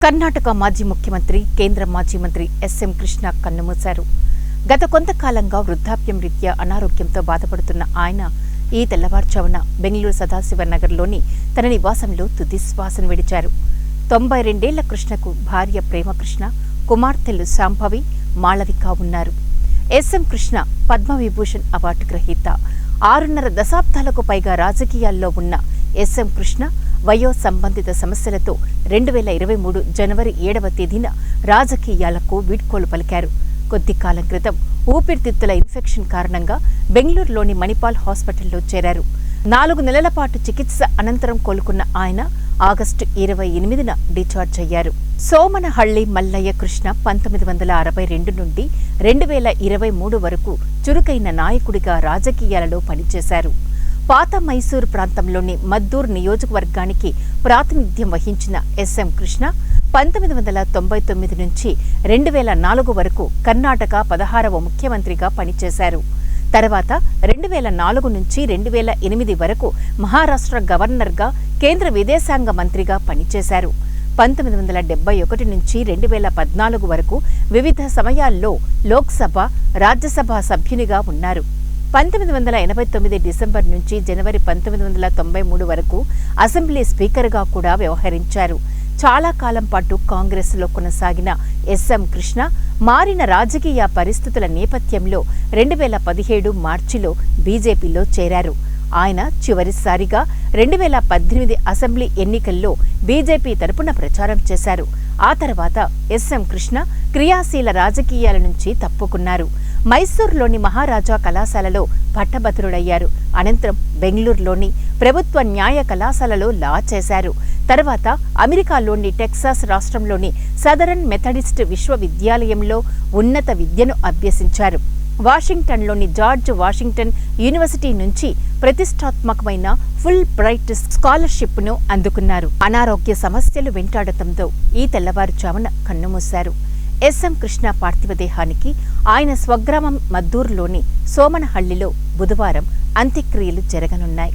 కర్ణాటక మాజీ ముఖ్యమంత్రి, కేంద్ర మాజీ మంత్రి ఎస్ఎం కృష్ణ కన్నుమూశారు. గత కొంతకాలంగా వృద్ధాప్యం రీత్యా అనారోగ్యంతో బాధపడుతున్న ఆయన ఈ తెల్లవారుజామున బెంగళూరు సదాశివనగర్లోని తన నివాసంలో తుది శ్వాసను విడిచారు. 92 కృష్ణకు భార్య ప్రేమకృష్ణ, కుమార్తెలు శాంభవి, మాళవిక ఉన్నారు. ఎస్ఎం కృష్ణ పద్మవిభూషణ్ అవార్డు గ్రహీత. 6.5 దశాబ్దాలకు పైగా రాజకీయాల్లో ఉన్న ఎస్ఎం కృష్ణ వయో సంబంధిత సమస్యలతో 2023 జనవరి 7వ తేదీన రాజకీయాలకు వీడ్కోలు పలికారు. కొద్ది కాలం క్రితం ఊపిరితిత్తుల ఇన్ఫెక్షన్ కారణంగా బెంగళూరులోని మణిపాల్ హాస్పిటల్లో చేరారు. 4 నెలల పాటు చికిత్స అనంతరం కోలుకున్న ఆయన ఆగస్టు 28న డిశ్చార్జ్ అయ్యారు. సోమనహళ్లి మల్లయ్య కృష్ణ 1962 నుండి 2023 వరకు చురుకైన నాయకుడిగా రాజకీయాలలో పనిచేశారు. పాత మైసూరు ప్రాంతంలోని మద్దూర్ నియోజకవర్గానికి ప్రాతినిధ్యం వహించిన ఎస్ఎం కృష్ణ 1999 నుంచి 2004 వరకు కర్ణాటక 16వ ముఖ్యమంత్రిగా పనిచేశారు. తర్వాత 2004 నుంచి 2008 వరకు మహారాష్ట్ర గవర్నర్గా, కేంద్ర విదేశాంగ మంత్రిగా పనిచేశారు. 1971 నుంచి 2014 వరకు వివిధ సమయాల్లో లోక్సభ, రాజ్యసభ సభ్యునిగా ఉన్నారు. 1989 డిసెంబర్ నుంచి జనవరి 1993 వరకు అసెంబ్లీ స్పీకర్గా కూడా వ్యవహరించారు. చాలా కాలం పాటు కాంగ్రెస్లో కొనసాగిన ఎస్ఎం కృష్ణ మారిన రాజకీయ పరిస్థితుల నేపథ్యంలో 2017 మార్చిలో బీజేపీలో చేరారు. ఆయన చివరిసారిగా 2018 అసెంబ్లీ ఎన్నికల్లో బీజేపీ తరపున ప్రచారం చేశారు. ఆ తర్వాత ఎస్ఎం కృష్ణ క్రియాశీల రాజకీయాల నుంచి తప్పుకున్నారు. మైసూరులోని మహారాజా కళాశాలలో పట్టభద్రుడయ్యారు. అనంతరం బెంగళూరులోని ప్రభుత్వ న్యాయ కళాశాలలో లా చేశారు. తర్వాత అమెరికాలోని టెక్సాస్ రాష్ట్రంలోని సదరన్ మెథడిస్ట్ విశ్వవిద్యాలయంలో ఉన్నత విద్యను అభ్యసించారు. వాషింగ్టన్లోని జార్జ్ వాషింగ్టన్ యూనివర్సిటీ నుంచి ప్రతిష్టాత్మకమైన ఫుల్ బ్రైట్ స్కాలర్షిప్ను అందుకున్నారు. అనారోగ్య సమస్యలు వెంటాడటంతో ఈ తెల్లవారుజామున కన్నుమూశారు. ఎస్ఎం కృష్ణ పార్థివ దేహానికి ఆయన స్వగ్రామం మద్దూరులోని సోమనహళ్లిలో బుధవారం అంత్యక్రియలు జరగనున్నాయి.